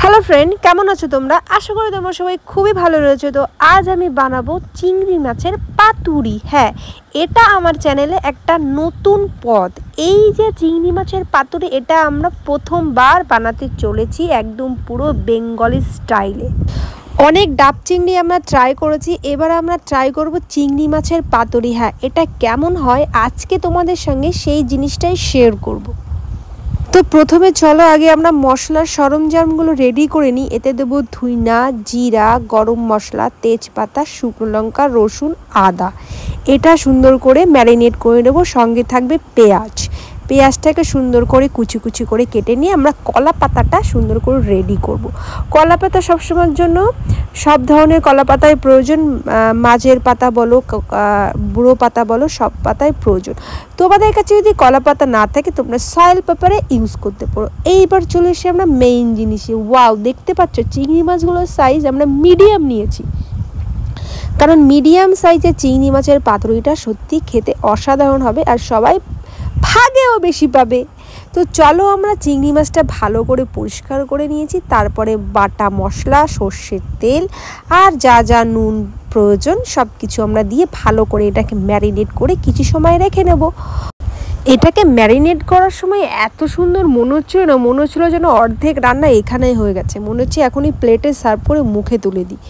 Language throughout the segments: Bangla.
হ্যালো ফ্রেন্ড, কেমন আছো তোমরা? আশা করি তোমরা সবাই খুবই ভালো রয়েছে। তো আজ আমি বানাবো চিংড়ি মাছের পাতুরি। হ্যাঁ, এটা আমার চ্যানেলে একটা নতুন পদ। এই যে চিংড়ি মাছের পাতুরি, এটা আমরা প্রথমবার বানাতে চলেছি একদম পুরো বেঙ্গলি স্টাইলে। অনেক ডাব চিংড়ি আমরা ট্রাই করেছি, এবার আমরা ট্রাই করব চিংড়ি মাছের পাতুরি। হ্যাঁ, এটা কেমন হয় আজকে তোমাদের সঙ্গে সেই জিনিসটাই শেয়ার করব। তো প্রথমে চলো আগে আমরা মশলার সরঞ্জামগুলো রেডি করে নিই। এতে দেবো ধুইনা, জিরা, গরম মশলা, তেজপাতা, শুকনো লঙ্কা, রসুন, আদা। এটা সুন্দর করে ম্যারিনেট করে নেব। সঙ্গে থাকবে পেঁয়াজটাকে সুন্দর করে কুচি কুচি করে কেটে নিয়ে আমরা কলা পাতাটা সুন্দর করে রেডি করব। কলা পাতা সবসময়ের জন্য সব ধরনের কলা পাতায় প্রয়োজন, মাঝের পাতা বলো, বুড়ো পাতা বলো, সব পাতায় প্রয়োজন। তোমাদের কাছে যদি কলা পাতা না থাকে তোমরা সয়েল পেপারে ইউজ করতে পারো। এইবার চলে এসে আমরা মেইন জিনিসে। ওয়াও, দেখতে পাচ্ছ চিংড়ি মাছগুলোর সাইজ আমরা মিডিয়াম নিয়েছি, কারণ মিডিয়াম সাইজের চিংড়ি মাছের পাতুরিটা সত্যি খেতে অসাধারণ হবে আর সবাই ভাগেও বেশি পাবে। তো চলো আমরা চিংড়ি মাছটা ভালো করে পরিষ্কার করে নিয়েছি। তারপরে বাটা মশলা, সর্ষের তেল আর যা যা নুন প্রয়োজন সব কিছু আমরা দিয়ে ভালো করে এটাকে ম্যারিনেট করে কিছু সময় রেখে নেব। এটাকে ম্যারিনেট করার সময় এত সুন্দর মনে হচ্ছিল যেন অর্ধেক রান্না এখানেই হয়ে গেছে। মনে হচ্ছে এখনই প্লেটে সার্ভ করে মুখে তুলে দিই।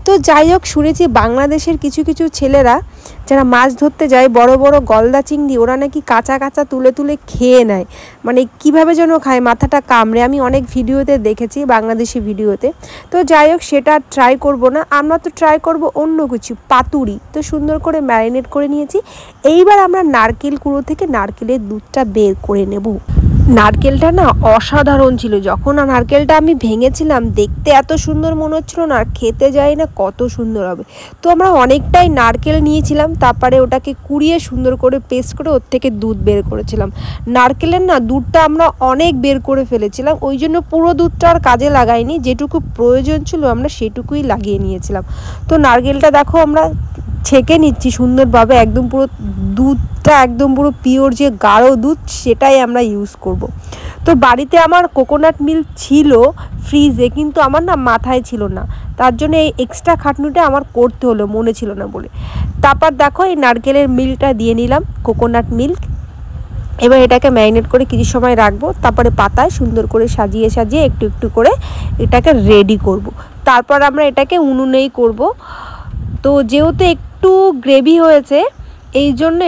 তো যাই হোক, শুনেছি বাংলাদেশের কিছু কিছু ছেলেরা যারা মাছ ধরতে যায়, বড় বড় গলদা চিংড়ি, ওরা নাকি কাঁচা কাঁচা তুলে তুলে খেয়ে নেয়। মানে কিভাবে যেন খায়, মাথাটা কামড়ে। আমি অনেক ভিডিওতে দেখেছি, বাংলাদেশি ভিডিওতে। তো যাই হোক, সেটা ট্রাই করব না, আমরা তো ট্রাই করব অন্য কিছু, পাতুরি। তো সুন্দর করে ম্যারিনেট করে নিয়েছি। এইবার আমরা নারকেল কুড়ো থেকে নারকেলের দুধটা বের করে নেব। নারকেলটা না অসাধারণ ছিল। যখন নারকেলটা আমি ভেঙেছিলাম, দেখতে এত সুন্দর মনে হচ্ছিল না, খেতে যাই না কত সুন্দর হবে। তো আমরা অনেকটাই নারকেল নিয়েছিলাম, তারপরে ওটাকে কুড়িয়ে সুন্দর করে পেস্ট করে ওর থেকে দুধ বের করেছিলাম। নারকেলের না দুধটা আমরা অনেক বের করে ফেলেছিলাম, ওই জন্য পুরো দুধটা আর কাজে লাগাইনি। যেটুকু প্রয়োজন ছিল আমরা সেটুকুই লাগিয়ে নিয়েছিলাম। তো নারকেলটা দেখো আমরা ছেঁকে নিচ্ছি সুন্দরভাবে, একদম পুরো দুধটা একদম পুরো পিওর যে গাঢ় দুধ সেটাই আমরা ইউজ করব। তো বাড়িতে আমার কোকোনাট মিল্ক ছিল ফ্রিজে, কিন্তু আমার না মাথায় ছিল না, তার জন্য এই এক্সট্রা খাটনিটা আমার করতে হলো, মনে ছিল না বলে। তারপর দেখো এই নারকেলের মিল্কটা দিয়ে নিলাম, কোকোনাট মিল্ক। এবার এটাকে ম্যারিনেট করে কিছু সময় রাখবো। তারপরে পাতায় সুন্দর করে সাজিয়ে সাজিয়ে একটু একটু করে এটাকে রেডি করব। তারপর আমরা এটাকে উনুনেই করব। তো যেহেতু একটু গ্রেভি হয়েছে, এই জন্য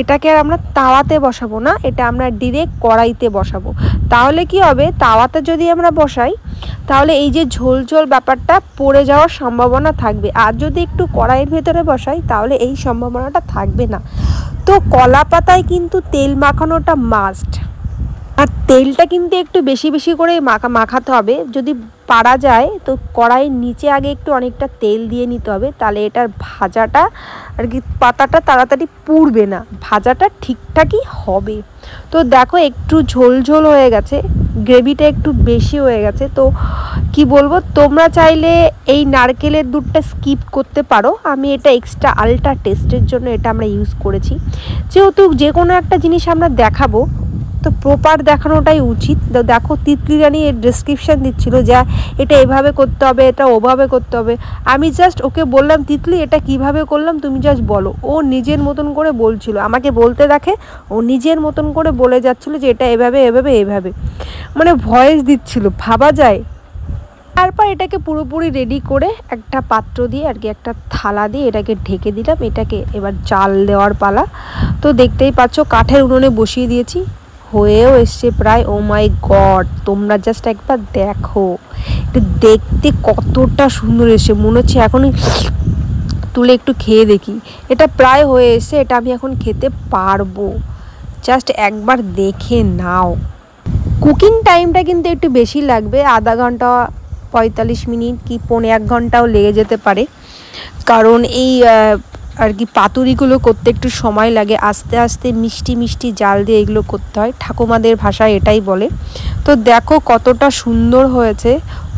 এটাকে আর আমরা তাওয়াতে বসাবো না, এটা আমরা ডিরেক্ট কড়াইতে বসাবো। তাহলে কি হবে, তাওয়াতে যদি আমরা বসাই তাহলে এই যে ঝোল ঝোল ব্যাপারটা পড়ে যাওয়ার সম্ভাবনা থাকবে, আর যদি একটু কড়াইয়ের ভেতরে বসাই তাহলে এই সম্ভাবনাটা থাকবে না। তো কলা পাতায় কিন্তু তেল মাখানোটা মাস্ট, আর তেলটা কিন্তু একটু বেশি বেশি করে মাখাতে হবে। যদি পারা যায় তো কড়াইয়ের নিচে আগে একটু অনেকটা তেল দিয়ে নিতে হবে, তাহলে এটার ভাজাটা আর কি পাতাটা তাড়াতাড়ি পুড়বে না, ভাজাটা ঠিকঠাকই হবে। তো দেখো একটু ঝোল ঝোল হয়ে গেছে, গ্রেভিটা একটু বেশি হয়ে গেছে। তো কি বলবো, তোমরা চাইলে এই নারকেলের দুধটা স্কিপ করতে পারো। আমি এটা এক্সট্রা আলট্রা টেস্টের জন্য এটা আমরা ইউজ করেছি। যেহেতু যে কোনো একটা জিনিস আমরা দেখাবো তো প্রপার দেখানোটাই উচিত। তো দেখো তিতলি রানী এর ডেসক্রিপশান দিচ্ছিল যা এটা এভাবে করতে হবে, এটা ওভাবে করতে হবে। আমি জাস্ট ওকে বললাম, তিতলি এটা কিভাবে করলাম তুমি জাস্ট বলো। ও নিজের মতন করে বলছিল, আমাকে বলতে দেখে ও নিজের মতন করে বলে যাচ্ছিল যে এটা এভাবে এভাবে এভাবে, মানে ভয়েস দিচ্ছিল, ভাবা যায়। তারপর এটাকে পুরোপুরি রেডি করে একটা পাত্র দিয়ে আর কি, একটা থালা দিয়ে এটাকে ঢেকে দিলাম। এটাকে এবার জাল দেওয়ার পালা। তো দেখতেই পাচ্ছ কাঠের উনুনে বসিয়ে দিয়েছি, হয়েও এসছে প্রায়। ও মাই গড, তোমরা জাস্ট একবার দেখো এটা দেখতে কতটা সুন্দর এসছে, মনে হচ্ছে এখনই তুলে একটু খেয়ে দেখি। এটা প্রায় হয়ে এসছে, এটা আমি এখন খেতে পারবো, জাস্ট একবার দেখে নাও। কুকিং টাইমটা কিন্তু একটু বেশি লাগবে, আধা ঘন্টা 45 মিনিট কি 1.5 ঘন্টাও লেগে যেতে পারে, কারণ এই আর কি পাতুরিগুলো করতে একটু সময় লাগে, আস্তে আস্তে মিষ্টি মিষ্টি জাল দিয়ে এগুলো করতে হয়, ঠাকুমাদের ভাষায় এটাই বলে। তো দেখো কতটা সুন্দর হয়েছে,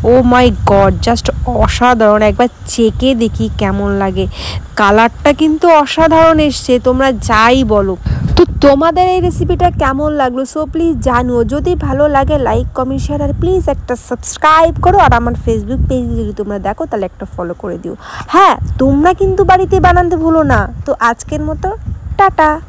ও মাই গড, জাস্ট অসাধারণ। একবার চেকে দেখি কেমন লাগে। কালারটা কিন্তু অসাধারণ এসছে, তোমরা যাই বলো। তো তোমাদের এই রেসিপিটা কেমন লাগলো সো প্লিজ জানিও। যদি ভালো লাগে লাইক কমেন্ট শেয়ার আর প্লিজ একটা সাবস্ক্রাইব করো। আর আমার ফেসবুক পেজ যদি তোমরা দেখো তাহলে একটা ফলো করে দিও। হ্যাঁ, তোমরা কিন্তু বাড়িতে বানাতে ভুলো না। তো আজকের মতো টাটা।